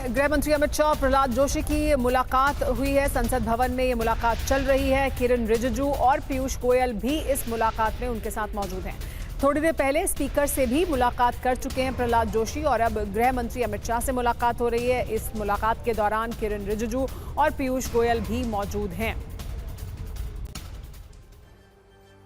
गृह मंत्री अमित शाह और प्रहलाद जोशी की मुलाकात हुई है। संसद भवन में ये मुलाकात चल रही है। किरण रिजिजू और पीयूष गोयल भी इस मुलाकात में उनके साथ मौजूद हैं। थोड़ी देर पहले स्पीकर से भी मुलाकात कर चुके हैं प्रहलाद जोशी और अब गृह मंत्री अमित शाह से मुलाकात हो रही है। इस मुलाकात के दौरान किरण रिजिजू और पीयूष गोयल भी मौजूद हैं।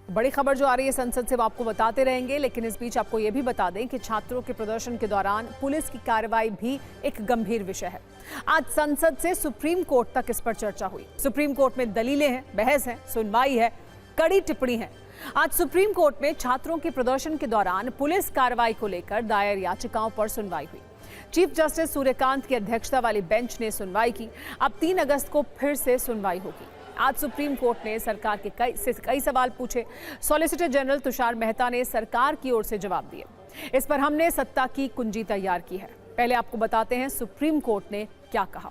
बड़ी खबर जो आ रही है संसद से वो आपको बताते रहेंगे, लेकिन इस बीच आपको ये भी बता दें कि छात्रों के प्रदर्शन के दौरान पुलिस की कार्रवाई भी एक गंभीर विषय है। आज संसद से सुप्रीम कोर्ट तक इस पर चर्चा हुई। सुप्रीम कोर्ट में दलीलें हैं, बहस है, सुनवाई है, कड़ी टिप्पणी है। आज सुप्रीम कोर्ट में छात्रों के प्रदर्शन के दौरान पुलिस कार्रवाई को लेकर दायर याचिकाओं पर सुनवाई हुई। चीफ जस्टिस सूर्यकांत की अध्यक्षता वाली बेंच ने सुनवाई की। अब 3 अगस्त को फिर से सुनवाई होगी। आज सुप्रीम कोर्ट ने सरकार के कई सवाल पूछे। सॉलिसिटर जनरल तुषार मेहता ने सरकार की ओर से जवाब दिए। इस पर हमने सत्ता की कुंजी तैयार की है। पहले आपको बताते हैं सुप्रीम कोर्ट ने क्या कहा।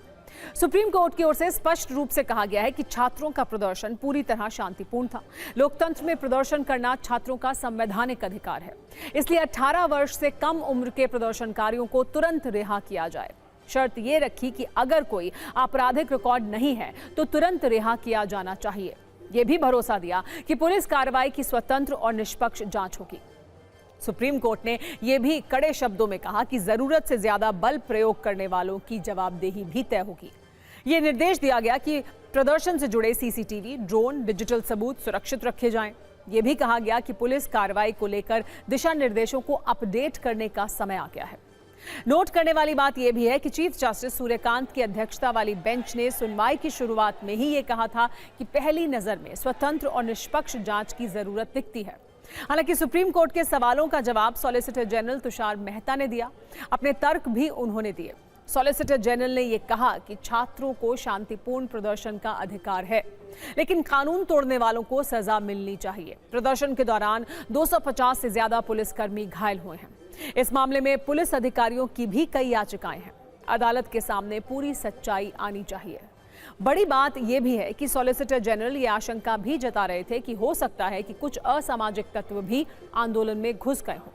सुप्रीम कोर्ट की ओर से स्पष्ट रूप से कहा गया है कि छात्रों का प्रदर्शन पूरी तरह शांतिपूर्ण था। लोकतंत्र में प्रदर्शन करना छात्रों का संवैधानिक अधिकार है, इसलिए 18 वर्ष से कम उम्र के प्रदर्शनकारियों को तुरंत रिहा किया जाए। शर्त ये रखी कि अगर कोई आपराधिक रिकॉर्ड नहीं है तो तुरंत रिहा किया जाना चाहिए। यह भी भरोसा दिया कि पुलिस कार्रवाई की स्वतंत्र और निष्पक्ष जांच होगी। सुप्रीम कोर्ट ने यह भी कड़े शब्दों में कहा कि जरूरत से ज्यादा बल प्रयोग करने वालों की जवाबदेही भी तय होगी। यह निर्देश दिया गया कि प्रदर्शन से जुड़े सीसीटीवी, ड्रोन, डिजिटल सबूत सुरक्षित रखे जाएं। यह भी कहा गया कि पुलिस कार्रवाई को लेकर दिशा निर्देशों को अपडेट करने का समय आ गया है। नोट करने वाली बात यह भी है कि चीफ जस्टिस सूर्यकांत की अध्यक्षता वाली बेंच ने सुनवाई की शुरुआत में ही ये कहा था कि पहली नजर में स्वतंत्र और निष्पक्ष जांच की जरूरत दिखती है। हालांकि सुप्रीम कोर्ट के सवालों का जवाब सॉलिसिटर जनरल तुषार मेहता ने दिया। अपने तर्क भी उन्होंने दिए। सॉलिसिटर जनरल ने यह कहा कि छात्रों को शांतिपूर्ण प्रदर्शन का अधिकार है, लेकिन कानून तोड़ने वालों को सजा मिलनी चाहिए। प्रदर्शन के दौरान 250 से ज्यादा पुलिसकर्मी घायल हुए हैं। इस मामले में पुलिस अधिकारियों की भी कई याचिकाएं हैं। अदालत के सामने पूरी सच्चाई आनी चाहिए। बड़ी बात यह भी है कि सॉलिसिटर जनरल ये आशंका भी जता रहे थे कि हो सकता है कि कुछ असामाजिक तत्व भी आंदोलन में घुस गए हों।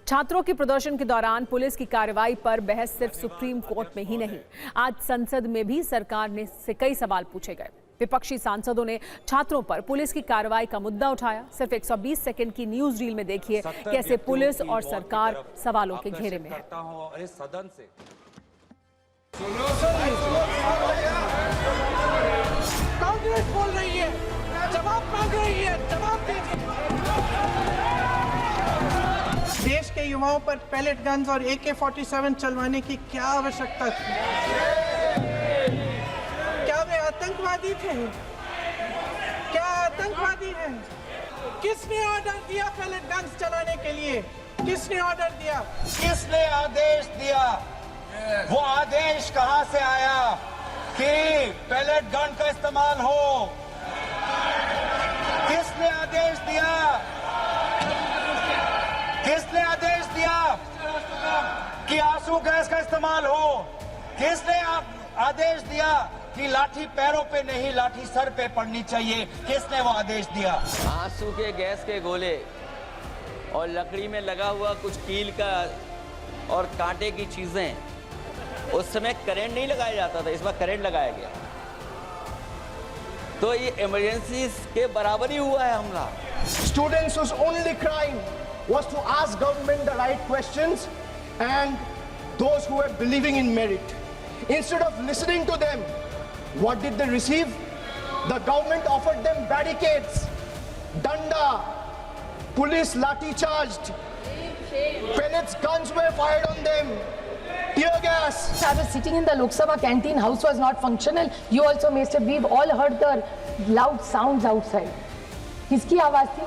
छात्रों के प्रदर्शन के दौरान पुलिस की कार्रवाई पर बहस सिर्फ सुप्रीम कोर्ट में ही नहीं, आज संसद में भी सरकार से कई सवाल पूछे गए। विपक्षी सांसदों ने छात्रों पर पुलिस की कार्रवाई का मुद्दा उठाया। सिर्फ 120 सेकंड की न्यूज रील में देखिए कैसे पुलिस और सरकार सवालों के घेरे में है। कांग्रेस बोल रही है, जवाब मांग रही है, जवाब दीजिए। देश के युवाओं पर पैलेट गन्स और AK-47 चलवाने की क्या आवश्यकता थी? क्या वे आतंकवादी थे? क्या आतंकवादी हैं? किसने ऑर्डर दिया पैलेट गन्स चलाने के लिए? किसने ऑर्डर दिया? किसने आदेश दिया? वो आदेश कहां से आया कि पैलेट गन का इस्तेमाल हो? किसने आदेश दिया? किसने आदेश दिया कि आंसू गैस का इस्तेमाल हो? किसने आदेश दिया कि लाठी पैरों पे नहीं, लाठी सर पे पड़नी चाहिए? किसने वो आदेश दिया? आंसू के गैस के गोले और लकड़ी में लगा हुआ कुछ कील का और कांटे की चीजें, उस समय करंट नहीं लगाया जाता था, इस बार करंट लगाया गया। तो ये इमरजेंसी के बराबर ही हुआ है हमला। Students whose only crime was to ask government the right questions and those who were believing in merit. Instead of listening to them, what did they receive? The government offered them barricades, danda, police lathi charged, pellets, guns were fired on them, tear gas. I was sitting in the Lok Sabha canteen, house was not functional. You also must have, we've all heard the loud sounds outside. किसकी आवाज थी?